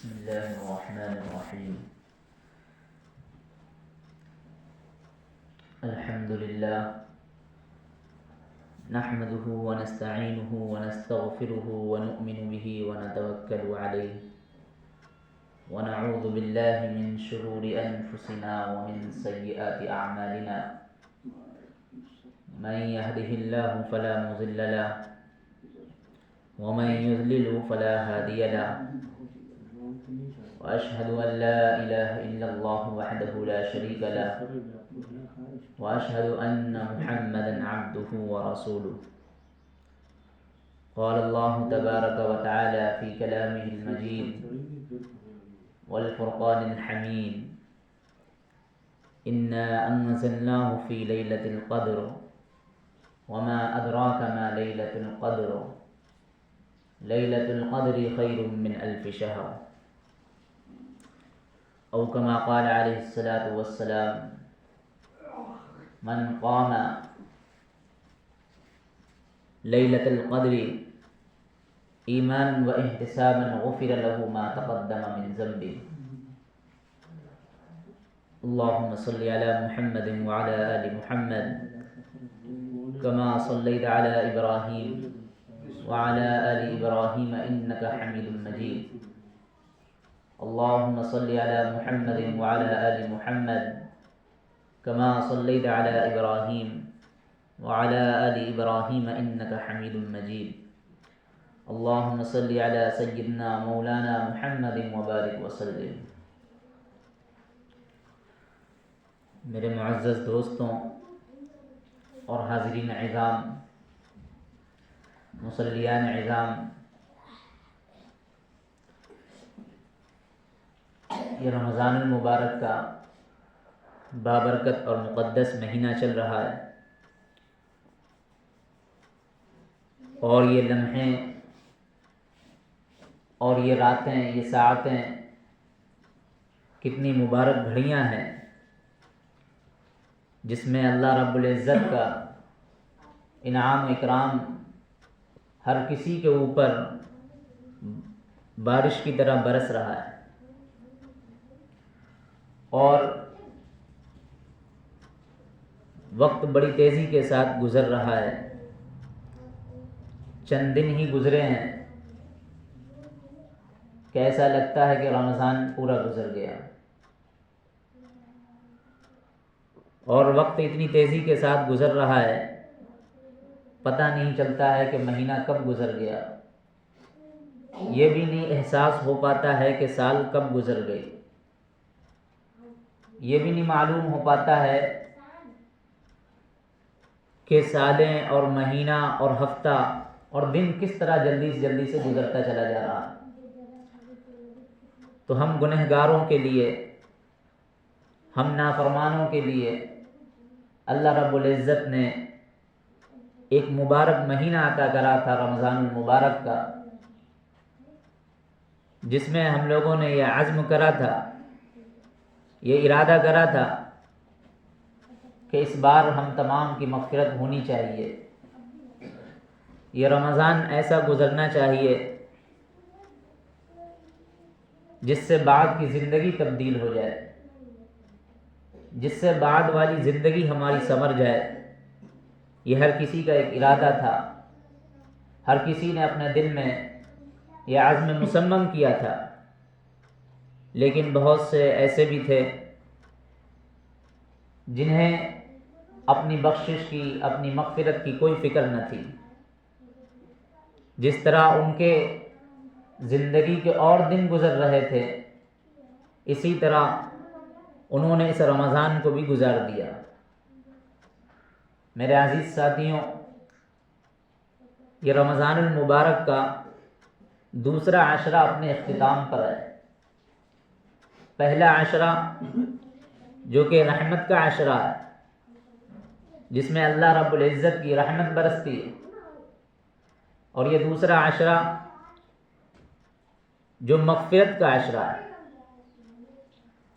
بسم الله الرحمن الرحيم. الحمد لله نحمده ونستعينه ونستغفره ونؤمن به ونتوكل عليه ونعوذ بالله من شرور أنفسنا ومن سيئات أعمالنا. من يهده الله فلا مضل له ومن يضلل فلا هادي له. وأشهد أن لا إله إلا الله وحده لا شريك له وأشهد أن محمدا عبده ورسوله. قال الله تبارك وتعالى في كلامه المجيد والفرقان الحميد: إنا أنزلناه في ليلة القدر وما أدراك ما ليلة القدر ليلة القدر خير من ألف شهر، أو كما قال عليه الصلاة والسلام: من قام ليلة القدر إيمانا واحتسابا غفر له ما تقدم من ذنبه. اللهم صل على محمد وعلى آل محمد كما صليت على إبراهيم وعلى آل إبراهيم إنك حميد مجيد. اللهم صل على محمد وعلى آل محمد كما صليت على إبراهيم وعلى آل إبراهيم إنك حميد مجيد. اللهم صل على سيدنا مولانا محمد وبارك وسلم. میرے معزز دوستوں اور حاضرین عظام، مصلیان عظام، یہ رمضان المبارک کا بابرکت اور مقدس مہینہ چل رہا ہے، اور یہ لمحے اور یہ راتیں، یہ ساعتیں کتنی مبارک گھڑیاں ہیں جس میں اللہ رب العزت کا انعام و اکرام ہر کسی کے اوپر بارش کی طرح برس رہا ہے، اور وقت بڑی تیزی کے ساتھ گزر رہا ہے. چند دن ہی گزرے ہیں کہ ایسا لگتا ہے کہ رمضان پورا گزر گیا، اور وقت اتنی تیزی کے ساتھ گزر رہا ہے پتہ نہیں چلتا ہے کہ مہینہ کب گزر گیا. یہ بھی نہیں احساس ہو پاتا ہے کہ سال کب گزر گئی. یہ بھی نہیں معلوم ہو پاتا ہے کہ سالیں اور مہینہ اور ہفتہ اور دن کس طرح جلدی سے گزرتا چلا جا رہا ہے. تو ہم گنہگاروں کے لیے، ہم نافرمانوں کے لیے اللہ رب العزت نے ایک مبارک مہینہ عطا کرا تھا، رمضان المبارک کا، جس میں ہم لوگوں نے یہ عزم کرا تھا، یہ ارادہ کرا تھا کہ اس بار ہم تمام کی مغفرت ہونی چاہیے. یہ رمضان ایسا گزرنا چاہیے جس سے بعد کی زندگی تبدیل ہو جائے، جس سے بعد والی زندگی ہماری سنور جائے. یہ ہر کسی کا ایک ارادہ تھا، ہر کسی نے اپنے دل میں یہ عزم مصمم کیا تھا، لیکن بہت سے ایسے بھی تھے جنہیں اپنی بخشش کی، اپنی مغفرت کی کوئی فکر نہ تھی. جس طرح ان کے زندگی کے اور دن گزر رہے تھے، اسی طرح انہوں نے اس رمضان کو بھی گزار دیا. میرے عزیز ساتھیوں، یہ رمضان المبارک کا دوسرا عشرہ اپنے اختتام پر ہے. پہلا عشرہ جو کہ رحمت کا عشرہ ہے، جس میں اللہ رب العزت کی رحمت برستی ہے، اور یہ دوسرا عشرہ جو مغفرت کا عشرہ ہے.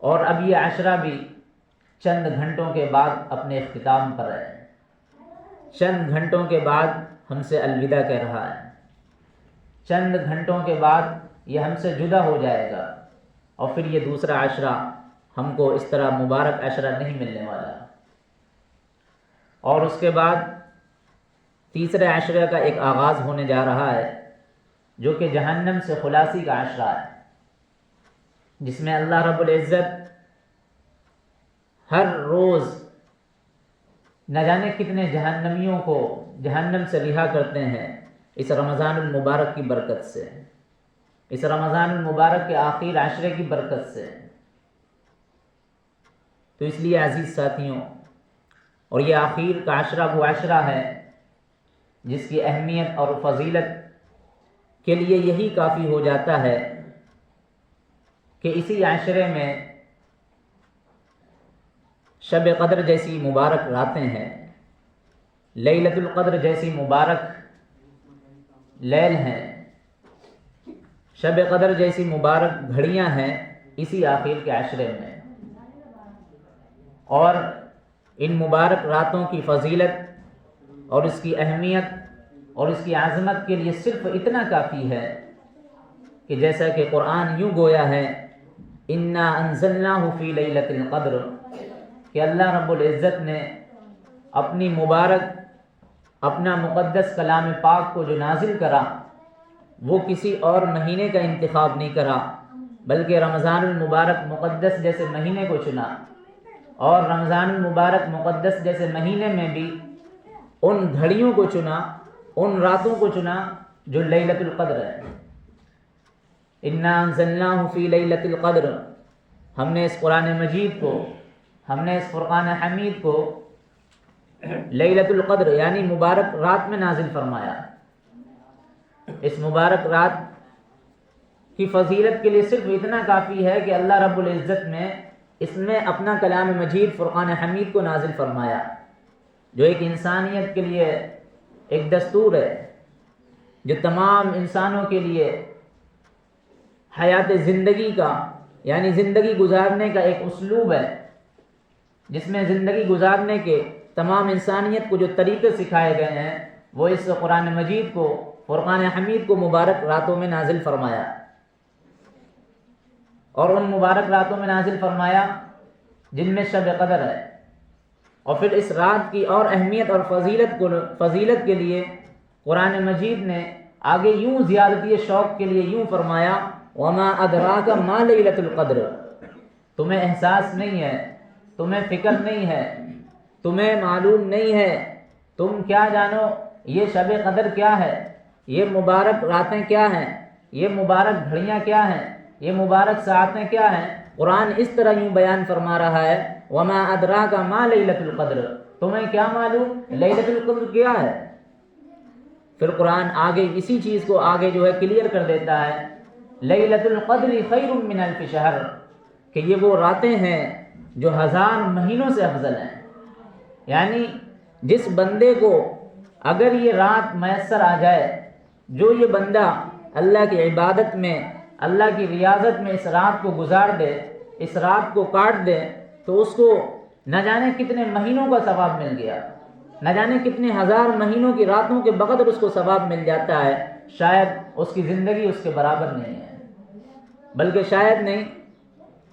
اور اب یہ عشرہ بھی چند گھنٹوں کے بعد اپنے اختتام پر ہے. چند گھنٹوں کے بعد ہم سے الوداع کہہ رہا ہے. چند گھنٹوں کے بعد یہ ہم سے جدا ہو جائے گا، اور پھر یہ دوسرا عشرہ ہم کو اس طرح مبارک عشرہ نہیں ملنے والا۔ اور اس کے بعد تیسرے عشرے کا ایک آغاز ہونے جا رہا ہے، جو کہ جہنم سے خلاصی کا عشرہ ہے، جس میں اللہ رب العزت ہر روز نہ جانے کتنے جہنمیوں کو جہنم سے رہا کرتے ہیں اس رمضان المبارک کی برکت سے، اس رمضان المبارک کے آخر عشرے کی برکت سے۔ تو اس لیے عزیز ساتھیوں، اور یہ آخر کا عشرہ وہ عشرہ ہے جس کی اہمیت اور فضیلت کے لیے یہی کافی ہو جاتا ہے کہ اسی عشرے میں شب قدر جیسی مبارک راتیں ہیں، لیلۃ القدر جیسی مبارک لیل ہیں، شب قدر جیسی مبارک گھڑیاں ہیں اسی آخر کے عشرے میں۔ اور ان مبارک راتوں کی فضیلت اور اس کی اہمیت اور اس کی عظمت کے لیے صرف اتنا کافی ہے کہ جیسا کہ قرآن یوں گویا ہے، انا انزلناہ فی لیلۃ القدر، کہ اللہ رب العزت نے اپنی مبارک اپنا مقدس کلام پاک کو جو نازل کرا وہ کسی اور مہینے کا انتخاب نہیں کرا، بلکہ رمضان المبارک مقدس جیسے مہینے کو چنا، اور رمضان المبارک مقدس جیسے مہینے میں بھی ان گھڑیوں کو چنا، ان راتوں کو چنا جو لیلۃ القدر ہے۔ انا انزلناہ فی لیلۃ القدر، ہم نے اس قرآن مجید کو، ہم نے اس فرقان حمید کو لیلۃ القدر یعنی مبارک رات میں نازل فرمایا۔ اس مبارک رات کی فضیلت کے لیے صرف اتنا کافی ہے کہ اللہ رب العزت نے اس میں اپنا کلام مجید فرقان حمید کو نازل فرمایا، جو ایک انسانیت کے لیے ایک دستور ہے، جو تمام انسانوں کے لیے حیات زندگی کا یعنی زندگی گزارنے کا ایک اسلوب ہے، جس میں زندگی گزارنے کے تمام انسانیت کو جو طریقے سکھائے گئے ہیں وہ اس قرآن مجید کو، فرقان حمید کو مبارک راتوں میں نازل فرمایا۔ اور ان مبارک راتوں میں نازل فرمایا جن میں شب قدر ہے۔ اور پھر اس رات کی اور اہمیت اور فضیلت کے لیے قرآن مجید نے آگے یوں زیادتی شوق کے لیے یوں فرمایا، وما ادراک ما لیلۃ القدر، تمہیں احساس نہیں ہے، تمہیں فکر نہیں ہے، تمہیں معلوم نہیں ہے، تم کیا جانو یہ شب قدر کیا ہے، یہ مبارک راتیں کیا ہیں، یہ مبارک گھڑیاں کیا ہیں، یہ مبارک ساعتیں کیا ہیں۔ قرآن اس طرح یوں بیان فرما رہا ہے، وما ادراک ما لیلۃ القدر، تمہیں کیا معلوم لیلۃ القدر کیا ہے۔ پھر قرآن آگے اسی چیز کو آگے جو ہے کلیئر کر دیتا ہے، لیلۃ القدر خیر من الف شہر، کہ یہ وہ راتیں ہیں جو 1000 مہینوں سے افضل ہیں۔ یعنی جس بندے کو اگر یہ رات میسر آ جائے، جو یہ بندہ اللہ کی عبادت میں، اللہ کی ریاضت میں اس رات کو گزار دے، اس رات کو کاٹ دے، تو اس کو نہ جانے کتنے مہینوں کا ثواب مل گیا، نہ جانے کتنے 1000 مہینوں کی راتوں کے بقدر اس کو ثواب مل جاتا ہے۔ شاید اس کی زندگی اس کے برابر نہیں ہے، بلکہ شاید نہیں،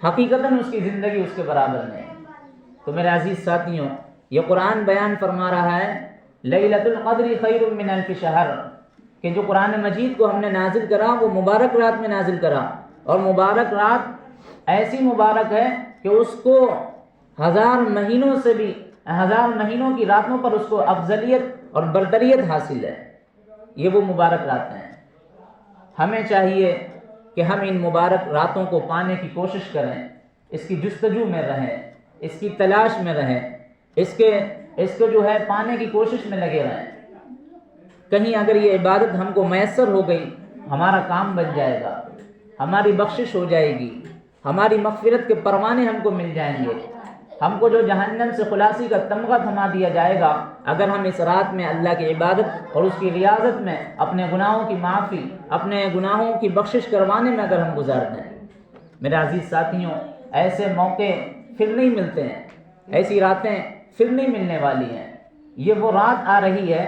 حقیقتاً اس کی زندگی اس کے برابر نہیں۔ تو میرے عزیز ساتھیوں، یہ قرآن بیان فرما رہا ہے لیلۃ القدر خیر من الف شہر، کہ جو قرآن مجید کو ہم نے نازل کرا وہ مبارک رات میں نازل کرا، اور مبارک رات ایسی مبارک ہے کہ اس کو 1000 مہینوں سے بھی 1000 مہینوں کی راتوں پر اس کو افضلیت اور برتریت حاصل ہے۔ یہ وہ مبارک راتیں ہیں۔ ہمیں چاہیے کہ ہم ان مبارک راتوں کو پانے کی کوشش کریں، اس کی جستجو میں رہیں، اس کی تلاش میں رہیں، اس کو جو ہے پانے کی کوشش میں لگے رہیں۔ کہیں اگر یہ عبادت ہم کو میسر ہو گئی، ہمارا کام بن جائے گا، ہماری بخشش ہو جائے گی، ہماری مغفرت کے پروانے ہم کو مل جائیں گے، ہم کو جو جہنم سے خلاصی کا تمغہ تھما دیا جائے گا اگر ہم اس رات میں اللہ کی عبادت اور اس کی ریاضت میں اپنے گناہوں کی معافی، اپنے گناہوں کی بخشش کروانے میں اگر ہم گزار دیں۔ میرے عزیز ساتھیوں، ایسے موقع پھر نہیں ملتے ہیں، ایسی راتیں پھر نہیں ملنے والی ہیں۔ یہ وہ رات آ رہی ہے،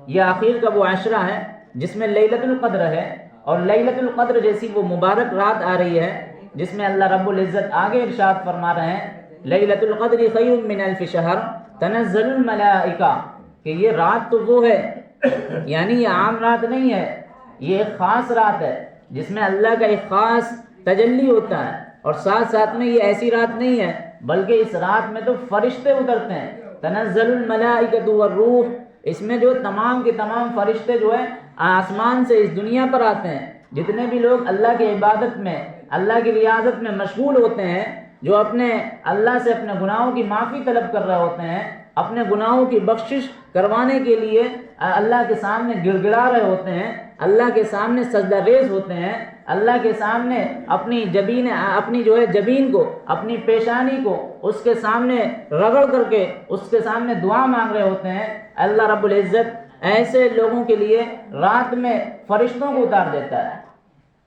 یہ آخر کا وہ عشرہ ہے جس میں لیلۃ القدر ہے، اور لیلۃ القدر جیسی وہ مبارک رات آ رہی ہے جس میں اللہ رب العزت آگے ارشاد فرما رہے ہیں لیلۃ القدر خیر من الف شہر تنزل الملائکہ، کہ یہ رات تو وہ ہے، یعنی یہ عام رات نہیں ہے، یہ ایک خاص رات ہے جس میں اللہ کا ایک خاص تجلی ہوتا ہے، اور ساتھ ساتھ میں یہ ایسی رات نہیں ہے بلکہ اس رات میں تو فرشتے اترتے ہیں، تنزل الملائکۃ والروح، اس میں جو تمام کے تمام فرشتے جو ہیں آسمان سے اس دنیا پر آتے ہیں، جتنے بھی لوگ اللہ کی عبادت میں اللہ کی ریاضت میں مشغول ہوتے ہیں، جو اپنے اللہ سے اپنے گناہوں کی معافی طلب کر رہے ہوتے ہیں، اپنے گناہوں کی بخشش کروانے کے لیے اللہ کے سامنے گڑ گڑا رہے ہوتے ہیں، اللہ کے سامنے سجدہ ریز ہوتے ہیں، اللہ کے سامنے اپنی جبین کو، اپنی پیشانی کو اس کے سامنے رگڑ کر کے اس کے سامنے دعا مانگ رہے ہوتے ہیں، اللہ رب العزت ایسے لوگوں کے لیے رات میں فرشتوں کو اتار دیتا ہے،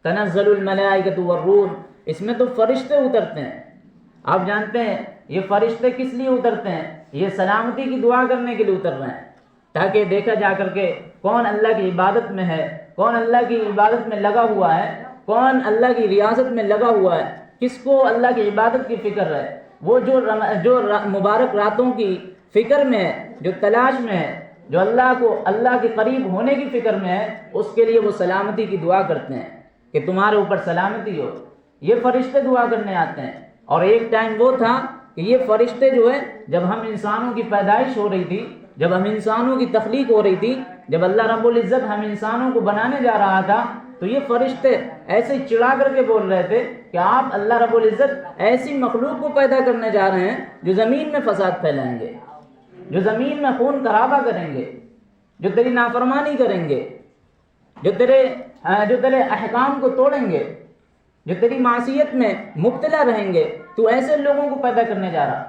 تنزل الملائکۃ والروح، اس میں تو فرشتے اترتے ہیں۔ آپ جانتے ہیں یہ فرشتے کس لیے اترتے ہیں؟ یہ سلامتی کی دعا کرنے کے لیے اتر رہے ہیں، تاکہ دیکھا جا کر کے کون اللہ کی عبادت میں ہے، کون اللہ کی عبادت میں لگا ہوا ہے، کون اللہ کی ریاضت میں لگا ہوا ہے، کس کو اللہ کی عبادت کی فکر ہے، وہ جو مبارک راتوں کی فکر میں ہے، جو تلاش میں ہے، جو اللہ کے قریب ہونے کی فکر میں ہے، اس کے لیے وہ سلامتی کی دعا کرتے ہیں کہ تمہارے اوپر سلامتی ہو۔ یہ فرشتے دعا کرنے آتے ہیں، اور ایک ٹائم وہ تھا کہ یہ فرشتے جو ہے جب ہم انسانوں کی پیدائش ہو رہی تھی، جب ہم انسانوں کی تخلیق ہو رہی تھی، جب اللہ رب العزت ہم انسانوں کو بنانے جا رہا تھا، تو یہ فرشتے ایسے چڑھا کر کے بول رہے تھے کہ آپ اللہ رب العزت ایسی مخلوق کو پیدا کرنے جا رہے ہیں جو زمین میں فساد پھیلائیں گے، جو زمین میں خون خرابہ کریں گے، جو تیری نافرمانی کریں گے، جو تیرے احکام کو توڑیں گے، جو تیری معصیت میں مبتلا رہیں گے، تو ایسے لوگوں کو پیدا کرنے جا رہا۔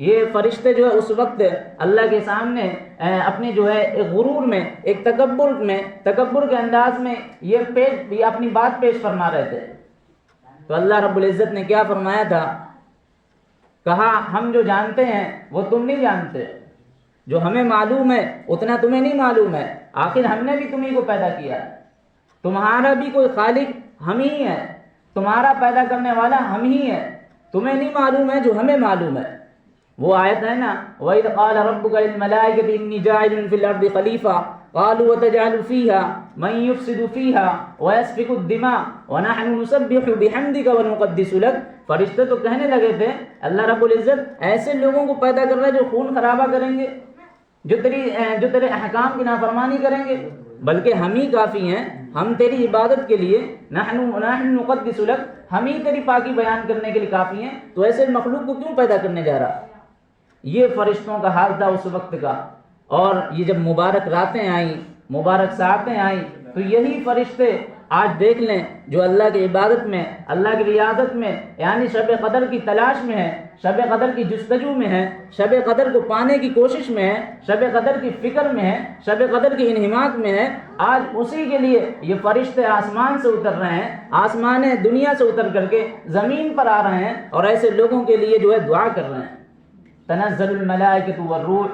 یہ فرشتے جو ہے اس وقت اللہ کے سامنے اپنی ایک غرور میں، ایک تکبر کے انداز میں یہ اپنی بات پیش فرما رہے تھے۔ تو اللہ رب العزت نے کیا فرمایا تھا؟ کہا ہم جو جانتے ہیں وہ تم نہیں جانتے، جو ہمیں معلوم ہے اتنا تمہیں نہیں معلوم ہے، آخر ہم نے بھی تمہیں کو پیدا کیا ہے، تمہارا بھی کوئی خالق ہم ہی ہے، تمہارا پیدا کرنے والا ہم ہی ہے، تمہیں نہیں معلوم ہے جو ہمیں معلوم ہے۔ وہ آیت ہے نا وَإِذْ قَالَ رَبُّكَ لِلْمَلَائِكَةِ إِنِّي جَاعِلٌ فِي الْأَرْضِ خَلِيفَةً قَالُوا وَتَجْعَلُ فِيهَا مَن يُفْسِدُ فِيهَا وَيَسْفِكُ الدِّمَاءَ وَنَحْنُ نُسَبِّحُ بِحَمْدِكَ وَنُقَدِّسُ لَكَ۔ فرشتے تو کہنے لگے تھے اللہ رب العزت ایسے لوگوں کو پیدا کر رہا ہے جو خون خرابہ کریں گے، جو تیرے احکام کی نافرمانی کریں گے، بلکہ ہم ہی کافی ہیں، ہم تیری عبادت کے لیے نحن نقدس لک، ہم ہی تیری پاکی بیان کرنے کے لیے کافی ہیں، تو ایسے مخلوق کو کیوں پیدا کرنے جا رہا؟ یہ فرشتوں کا حال تھا اس وقت کا۔ اور یہ جب مبارک راتیں آئیں، مبارک ساعتیں آئیں، تو یہی فرشتے آج دیکھ لیں جو اللہ کی عبادت میں، اللہ کی ریاضت میں، یعنی شب قدر کی تلاش میں ہے، شب قدر کی جستجو میں ہے، شب قدر کو پانے کی کوشش میں ہے، شب قدر کی فکر میں ہے، شب قدر کی انہماک میں ہے، آج اسی کے لیے یہ فرشتے آسمان سے اتر رہے ہیں، آسمان دنیا سے اتر کر کے زمین پر آ رہے ہیں، اور ایسے لوگوں کے لیے دعا کر رہے ہیں۔ تنزل الملائکۃ والروح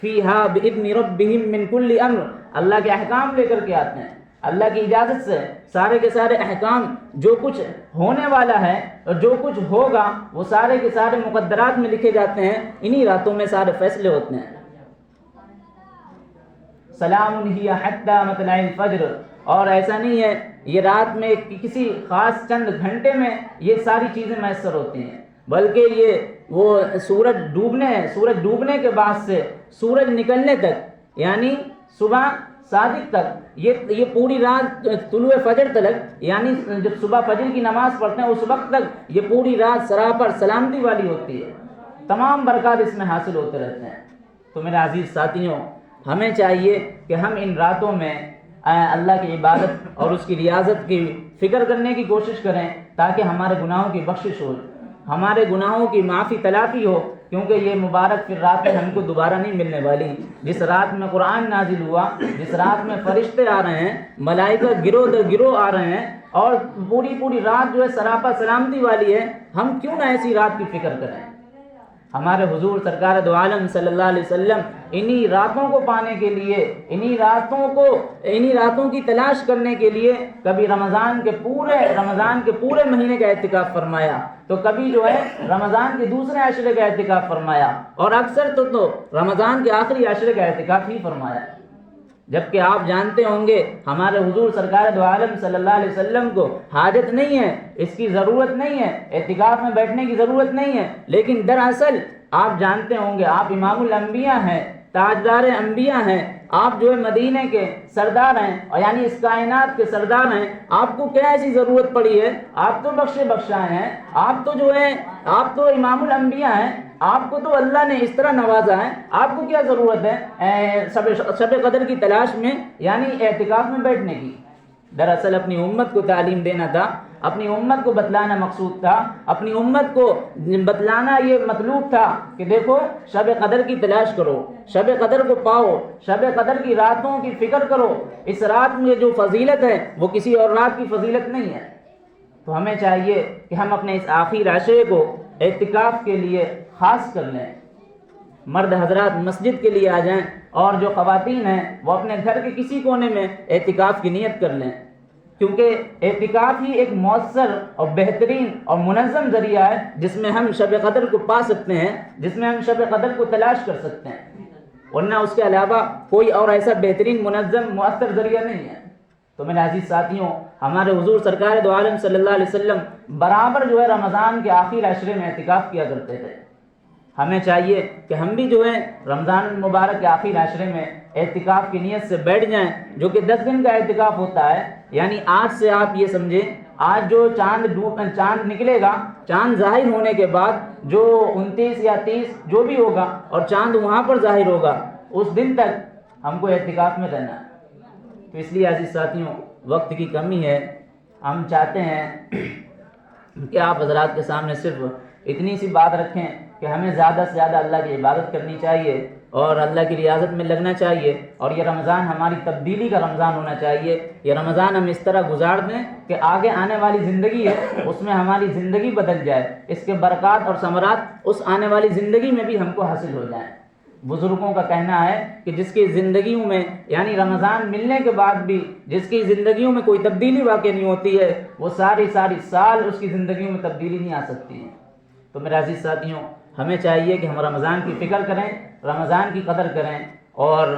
فیہا بإذن ربہم من کل امر، اللہ کے احکام لے کر کے آتے ہیں، اللہ کی اجازت سے سارے کے سارے احکام، جو کچھ ہونے والا ہے اور جو کچھ ہوگا وہ سارے کے سارے مقدرات میں لکھے جاتے ہیں، انہی راتوں میں سارے فیصلے ہوتے ہیں۔ سلام ہی حتی مطلع الفجر، اور ایسا نہیں ہے یہ رات میں کسی خاص چند گھنٹے میں یہ ساری چیزیں میسر ہوتی ہیں، بلکہ یہ وہ سورج ڈوبنے کے بعد سے سورج نکلنے تک، یعنی صبح صادق تک، یہ پوری رات طلوع فجر تک، یعنی جب صبح فجر کی نماز پڑھتے ہیں اس وقت تک یہ پوری رات سراپر سلامتی والی ہوتی ہے، تمام برکات اس میں حاصل ہوتے رہتے ہیں۔ تو میرے عزیز ساتھیوں، ہمیں چاہیے کہ ہم ان راتوں میں اللہ کی عبادت اور اس کی ریاضت کی فکر کرنے کی کوشش کریں، تاکہ ہمارے گناہوں کی بخشش ہو، ہمارے گناہوں کی معافی تلافی ہو، کیونکہ یہ مبارک پھر راتیں ہم کو دوبارہ نہیں ملنے والی۔ جس رات میں قرآن نازل ہوا، جس رات میں فرشتے آ رہے ہیں، ملائکہ گروہ در گروہ آ رہے ہیں، اور پوری رات سراپا سلامتی والی ہے، ہم کیوں نہ ایسی رات کی فکر کریں؟ ہمارے حضور سرکار دو عالم صلی اللہ علیہ وسلم انہی راتوں کو پانے کے لیے، انہی راتوں کی تلاش کرنے کے لیے کبھی رمضان کے پورے مہینے کا اعتکاف فرمایا، تو کبھی جو ہے رمضان کے دوسرے عشرے کا اعتکاف فرمایا، اور اکثر تو رمضان کے آخری عشرے کا اعتکاف ہی فرمایا۔ جبکہ آپ جانتے ہوں گے ہمارے حضور سرکار دو عالم صلی اللہ علیہ وسلم کو حاجت نہیں ہے، اس کی ضرورت نہیں ہے، اعتکاف میں بیٹھنے کی ضرورت نہیں ہے، لیکن دراصل آپ جانتے ہوں گے آپ امام الانبیاء ہیں، تاجدار انبیاء ہیں، آپ جو ہے مدینے کے سردار ہیں، اور یعنی اس کائنات کے سردار ہیں، آپ کو کیا ایسی ضرورت پڑی ہے؟ آپ تو بخشے بخشائے ہیں، آپ تو امام الانبیاء ہیں، آپ کو تو اللہ نے اس طرح نوازا ہے، آپ کو کیا ضرورت ہے شب قدر کی تلاش میں یعنی اعتکاف میں بیٹھنے کی؟ دراصل اپنی امت کو تعلیم دینا تھا، اپنی امت کو بتلانا مقصود تھا، اپنی امت کو بتلانا یہ مطلوب تھا کہ دیکھو شب قدر کی تلاش کرو، شب قدر کو پاؤ، شب قدر کی راتوں کی فکر کرو، اس رات میں جو فضیلت ہے وہ کسی اور رات کی فضیلت نہیں ہے۔ تو ہمیں چاہیے کہ ہم اپنے اس آخری عشرے کو اعتکاف کے لیے خاص کر لیں۔ مرد حضرات مسجد کے لیے آ جائیں، اور جو خواتین ہیں وہ اپنے گھر کے کسی کونے میں اعتکاف کی نیت کر لیں، کیونکہ اعتکاف ہی ایک مؤثر اور بہترین اور منظم ذریعہ ہے جس میں ہم شب قدر کو پا سکتے ہیں، جس میں ہم شب قدر کو تلاش کر سکتے ہیں، ورنہ اس کے علاوہ کوئی اور ایسا بہترین منظم مؤثر ذریعہ نہیں ہے۔ تو میرے عزیز ساتھیوں، ہمارے حضور سرکار دو عالم صلی اللہ علیہ وسلم برابر جو ہے رمضان کے آخری عشرے میں اعتکاف کیا کرتے تھے۔ ہمیں چاہیے کہ ہم بھی جو ہے رمضان المبارک کے آخری عشرے میں اعتکاف کی نیت سے بیٹھ جائیں، جو کہ 10 دن کا اعتکاف ہوتا ہے، یعنی آج سے آپ یہ سمجھیں، آج جو چاند نکلے گا، چاند ظاہر ہونے کے بعد جو 29 یا 30 جو بھی ہوگا اور چاند وہاں پر ظاہر ہوگا، اس دن تک ہم کو اعتکاف میں رہنا ہے۔ تو اس لیے عزیز ساتھیوں، وقت کی کمی ہے، ہم چاہتے ہیں کہ آپ حضرات کے سامنے صرف اتنی سی بات رکھیں کہ ہمیں زیادہ سے زیادہ اللہ کی عبادت کرنی چاہیے اور اللہ کی ریاضت میں لگنا چاہیے، اور یہ رمضان ہماری تبدیلی کا رمضان ہونا چاہیے۔ یہ رمضان ہم اس طرح گزار دیں کہ آگے آنے والی زندگی ہے اس میں ہماری زندگی بدل جائے، اس کے برکات اور ثمرات اس آنے والی زندگی میں بھی ہم کو حاصل ہو جائیں۔ بزرگوں کا کہنا ہے کہ جس کی زندگیوں میں یعنی رمضان ملنے کے بعد بھی جس کی زندگیوں میں کوئی تبدیلی واقع نہیں ہوتی ہے، وہ ساری سال اس کی زندگیوں میں تبدیلی نہیں آ سکتی ہے۔ تو میرے عزیز ساتھیوں، ہمیں چاہیے کہ ہم رمضان کی فکر کریں، رمضان کی قدر کریں، اور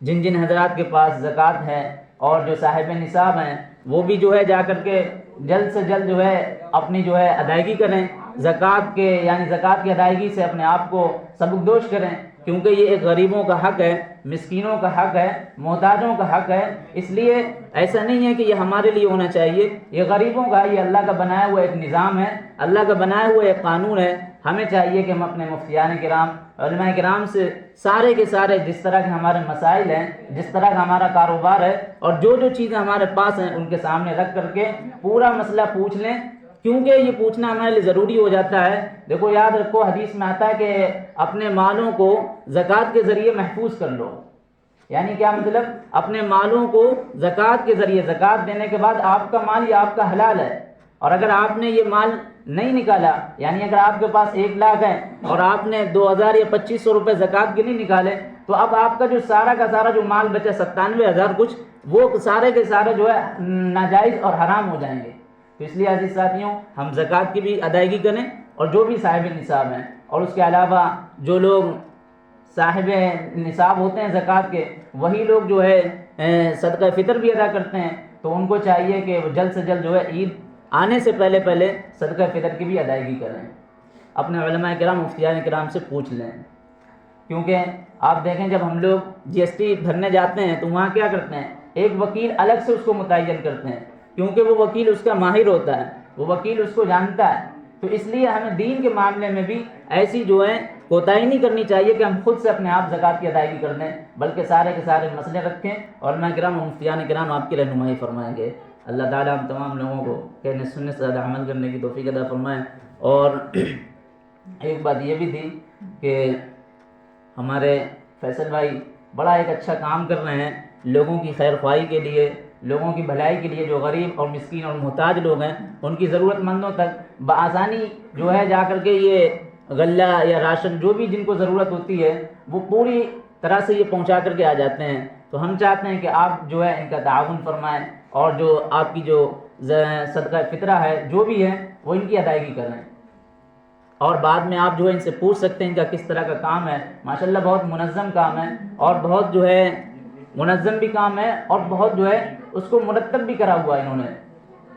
جن حضرات کے پاس زکوٰۃ ہے اور جو صاحب نصاب ہیں وہ بھی جو ہے جا کر کے جلد سے جلد جو ہے اپنی جو ہے ادائیگی کریں، زکوٰۃ کی ادائیگی سے اپنے آپ کو سبکدوش کریں، کیونکہ یہ ایک غریبوں کا حق ہے، مسکینوں کا حق ہے، محتاجوں کا حق ہے۔ اس لیے ایسا نہیں ہے کہ یہ ہمارے لیے ہونا چاہیے، یہ غریبوں کا، یہ اللہ کا بنایا ہوا ایک نظام ہے، اللہ کا بنایا ہوا ایک قانون ہے۔ ہمیں چاہیے کہ ہم اپنے مفتیان کرام، علماء کرام سے سارے کے سارے جس طرح کے ہمارے مسائل ہیں، جس طرح کا ہمارا کاروبار ہے، اور جو چیزیں ہمارے پاس ہیں ان کے سامنے رکھ کر کے پورا مسئلہ پوچھ لیں، کیونکہ یہ پوچھنا ہمارے لیے ضروری ہو جاتا ہے۔ دیکھو یاد رکھو، حدیث میں آتا ہے کہ اپنے مالوں کو زکوٰۃ کے ذریعے محفوظ کر لو، یعنی کیا مطلب؟ اپنے مالوں کو زکوٰۃ کے ذریعے، زکوٰۃ دینے کے بعد آپ کا مال یہ آپ کا حلال ہے، اور اگر آپ نے یہ مال نہیں نکالا، یعنی اگر آپ کے پاس 1 لاکھ ہے اور آپ نے 2000 یا 2500 روپے زکوٰۃ کے نہیں نکالے، تو اب آپ کا جو سارا کا سارا جو مال بچا 97,000 کچھ، وہ سارے کے سارے جو ہے ناجائز اور حرام ہو جائیں گے۔ تو اس لیے عزیز ساتھیوں، ہم زکوٰۃ کی بھی ادائیگی کریں، اور جو بھی صاحب نصاب ہیں، اور اس کے علاوہ جو لوگ صاحب نصاب ہوتے ہیں زکوٰۃ کے، وہی لوگ جو ہے صدقہ فطر بھی ادا کرتے ہیں، تو ان کو چاہیے کہ وہ جلد سے جلد جو ہے عید آنے سے پہلے صدقہ فطر کی بھی ادائیگی کریں، اپنے علماء کرام، مفتیان کرام سے پوچھ لیں، کیونکہ آپ دیکھیں جب ہم لوگ جی ایس ٹی بھرنے جاتے ہیں تو وہاں کیا کرتے ہیں، ایک وکیل الگ سے اس کو متعین کرتے ہیں، کیونکہ وہ وکیل اس کا ماہر ہوتا ہے، وہ وکیل اس کو جانتا ہے۔ تو اس لیے ہمیں دین کے معاملے میں بھی ایسی جو ہے کوتاہی نہیں کرنی چاہیے کہ ہم خود سے اپنے آپ زکوٰۃ کی ادائیگی کر دیں، بلکہ سارے کے سارے مسئلے رکھیں، اور علماء کرام اور مفتیان کرام آپ کی رہنمائی فرمائیں گے۔ اللہ تعالیٰ ہم تمام لوگوں کو کہنے سننے سے زیادہ عمل کرنے کی توفیق عطا فرمائیں۔ اور ایک بات یہ بھی تھی کہ ہمارے فیصل بھائی بڑا ایک اچھا کام کر رہے ہیں لوگوں کی خیر خواہی کے لیے، لوگوں کی بھلائی کے لیے، جو غریب اور مسکین اور محتاج لوگ ہیں ان کی ضرورت مندوں تک بآسانی جو ہے جا کر کے یہ غلہ یا راشن جو بھی جن کو ضرورت ہوتی ہے وہ پوری طرح سے یہ پہنچا کر کے آ جاتے ہیں. تو ہم چاہتے ہیں کہ آپ جو ہے ان کا تعاون فرمائیں اور جو آپ کی جو صدقہ فطرہ ہے جو بھی ہے وہ ان کی ادائیگی کریں. اور بعد میں آپ جو ہے ان سے پوچھ سکتے ہیں ان کا کس طرح کا کام ہے. ماشاءاللہ بہت منظم کام ہے اور بہت جو ہے منظم بھی کام ہے اور بہت جو ہے اس کو مرتب بھی کرا ہوا انہوں نے.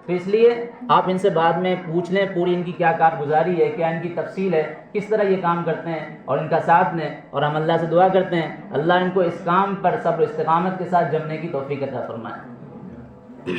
تو اس لیے آپ ان سے بعد میں پوچھ لیں پوری ان کی کیا کارگزاری ہے, کیا ان کی تفصیل ہے, کس طرح یہ کام کرتے ہیں اور ان کا ساتھ دیں. اور ہم اللہ سے دعا کرتے ہیں اللہ ان کو اس کام پر صبر و استقامت کے ساتھ جمنے کی توفیق عطا فرمائے.